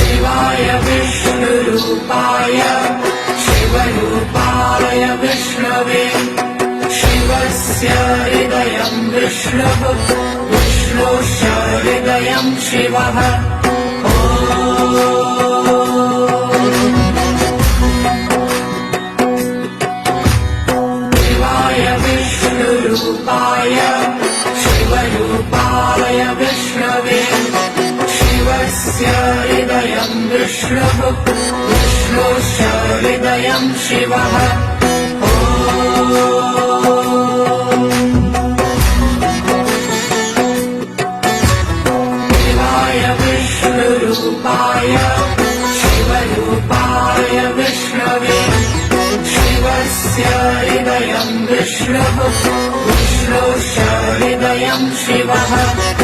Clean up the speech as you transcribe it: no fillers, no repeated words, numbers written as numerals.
शिवाय विष्णुरूपाय शिवरूपाय विष्णवे शिवस्य हृदयं विष्णुः विष्णोश्च हृदयं शिवः शिवाय विष्णुरूपाय शिवरूपाय विष्णवे शिवस्य हृदयं विष्णुः विष्णोश्च हृदयं शिवः शिवाय विष्णुरूपाय शिवरूपाय विष्णवे शिवस्य हृदयं विष्णुः विष्णोश्च हृदयं शिवः